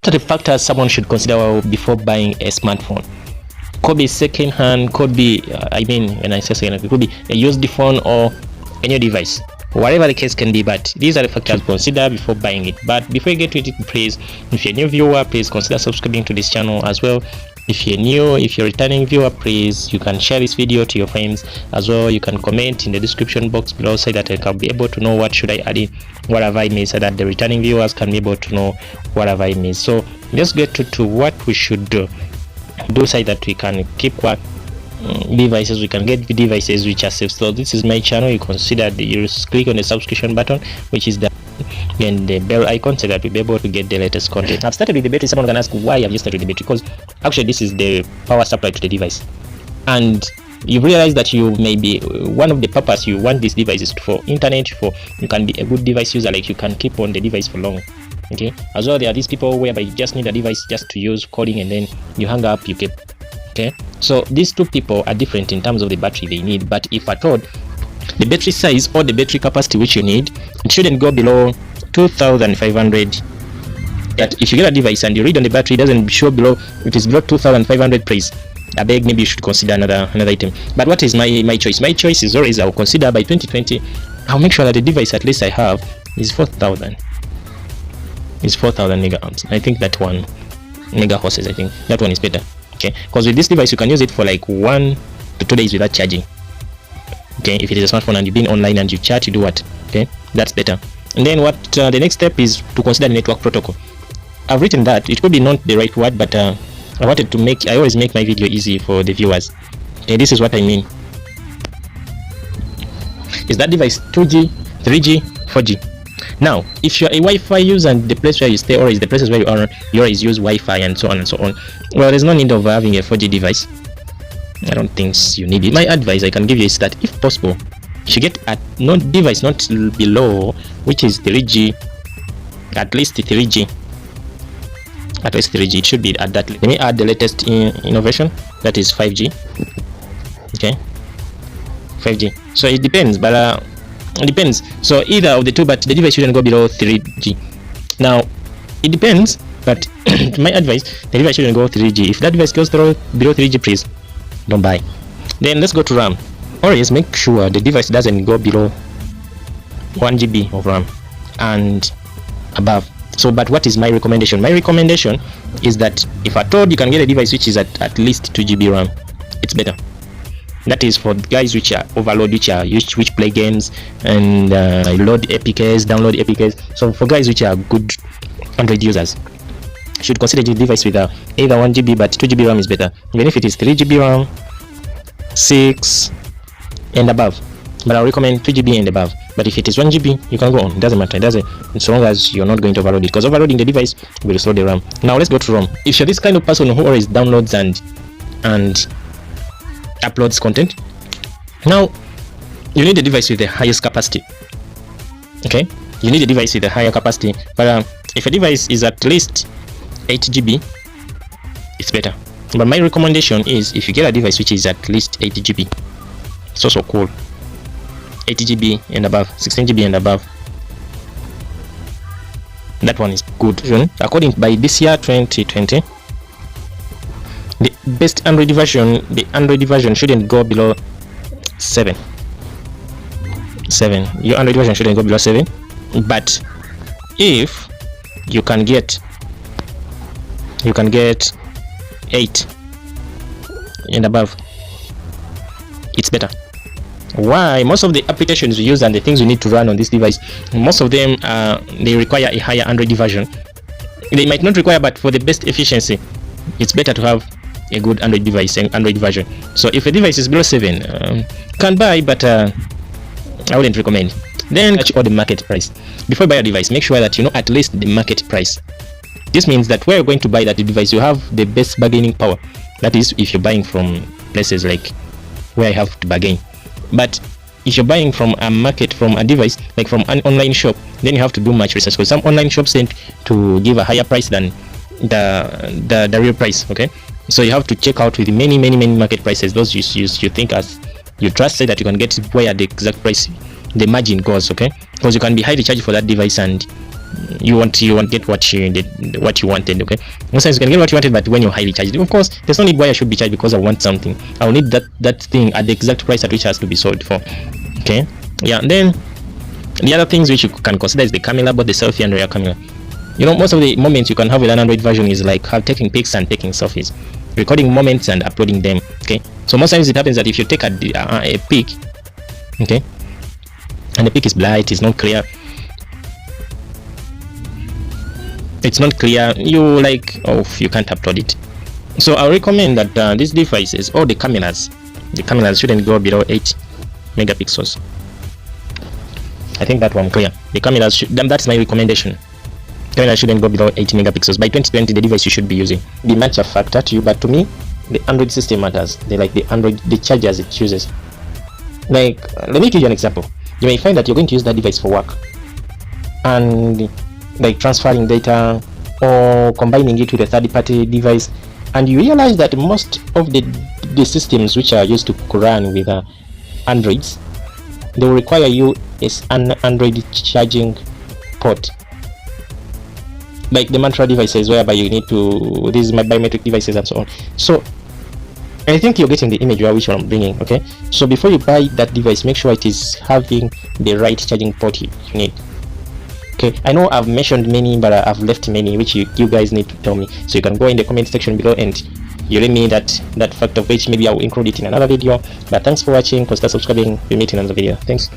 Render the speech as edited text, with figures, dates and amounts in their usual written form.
The factors someone should consider before buying a smartphone. Could be second hand, could be when I say second hand, it could be a used phone or a new device, whatever the case can be. But these are the factors to consider before buying it. But before you get to it, please, if you're a new viewer, please consider subscribing to this channel as well. If you're new, if you're a returning viewer, please, you can share this video to your friends as well. You can comment in the description box below so that I can be able to know what should I add in, what have I missed, so that the returning viewers can be able to know what have I missed. So let's get to what we should do so that we can keep what devices, we can get devices which are safe. So this is my channel. You consider you click on the subscription button, which is the and the bell icon, so that we'll be able to get the latest content. I've started with the battery. Someone can ask why have you started with the battery? Because actually this is the power supply to the device, and you realize that you may be one of the purpose you want these devices for internet, for you can be a good device user, like you can keep on the device for long. Okay, as well there are these people whereby you just need a device just to use calling, and then you hang up, you keep. Okay, so these two people are different in terms of the battery they need. But if at all the battery size or the battery capacity which you need, it shouldn't go below 2500. That if you get a device and you read on the battery, it doesn't show below, it is below 2500, please, I beg, maybe you should consider another item. But what is my choice? My choice is always, I'll consider by 2020 I'll make sure that the device at least I have is 4000 mega amps. I think that one mega horses, I think that one is better. Okay, because with this device you can use it for like 1 to 2 days without charging. Okay, if it is a smartphone and you've been online and you chat, you do what? Okay, that's better. And then what the next step is to consider the network protocol. I've written that, it could be not the right word, but I wanted to make, I always make my video easy for the viewers. Okay, this is what I mean. Is that device 2G, 3G, 4G? Now, if you're a Wi-Fi user and the place where you stay, or is the places where you are, you always use Wi-Fi and so on and so on, well, there's no need of having a 4G device. I don't think you need it. My advice I can give you is that if possible, you should get a device not below, which is 3G, at least 3G. At least 3G, it should be at that. Let me add the latest innovation, that is 5G. Okay, 5G. So it depends, but it depends. So either of the two, but the device shouldn't go below 3G. Now, it depends, but my advice, the device shouldn't go 3G. If that device goes below 3G, please don't buy. Then let's go to RAM. Always make sure the device doesn't go below 1 GB of RAM and above. So, but what is my recommendation? My recommendation is that if at all you can get a device which is at least 2 GB RAM, it's better. That is for guys which are overload, which play games and load APKs, download APKs. So for guys which are good Android users, should consider the device with either 1 GB, but 2 GB RAM is better. Even if it is 3 GB RAM, 6 and above, but I recommend 2 GB and above. But if it is 1 GB, you can go on, it doesn't matter. It doesn't, so long as you're not going to overload it, because overloading the device will slow the RAM. Now let's go to ROM. If you're this kind of person who always downloads and uploads content, now you need a device with the highest capacity. Okay, you need a device with a higher capacity, but if a device is at least 8 GB, it's better. But my recommendation is, if you get a device which is at least 8 GB, it's also cool. 8 GB and above, 16 GB and above, that one is good. According by this year 2020, the best Android version shouldn't go below 7. Your Android version shouldn't go below 7. But if you can get 8 and above, it's better. Why? Most of the applications we use and the things we need to run on this device, most of them they require a higher Android version. They might not require, but for the best efficiency, it's better to have a good Android device and Android version. So if a device is below 7, can buy, but I wouldn't recommend. Then check out the market price. Before you buy a device, make sure that you know at least the market price. This means that where you're going to buy that device, you have the best bargaining power. That is, if you're buying from places like where I have to bargain. But if you're buying from a market, from a device, like from an online shop, then you have to do much research, because some online shops tend to give a higher price than the real price. Okay, so you have to check out with many market prices, those you think as you trust, say that you can get where the exact price, the margin goes. Okay, because you can be highly charged for that device and you won't get what you did, what you wanted. Okay, most times you can get what you wanted, but when you're highly charged, of course there's no need why I should be charged because I want something. I'll need that thing at the exact price at which it has to be sold for. Okay, yeah. And then the other things which you can consider is the camera, both the selfie and rear camera. You know, most of the moments you can have with an Android version is like taking pics and taking selfies, recording moments and uploading them. Okay, so most times it happens that if you take a pic, okay, and the pic is blurry, it is not clear, you you can't upload it. So I recommend that these devices, all the cameras shouldn't go below 8 megapixels. I think that one clear. The cameras should, that's my recommendation. Camera shouldn't go below 8 megapixels. By 2020, the device you should be using. Be much a factor to you, but to me, the Android system matters. The chargers it uses. Like, let me give you an example. You may find that you're going to use that device for work, and like transferring data or combining it with a third-party device, and you realize that most of the systems which are used to run with Androids, they will require you as an Android charging port, like the Mantra devices, whereby you need to, these biometric devices and so on. So I think you're getting the image which I'm bringing. Okay, so before you buy that device, make sure it is having the right charging port you need. Okay, I know I've mentioned many, but I've left many which you guys need to tell me. So you can go in the comment section below and you let me that fact, of which maybe I will include it in another video. But thanks for watching. Consider subscribing. We'll meet in another video. Thanks.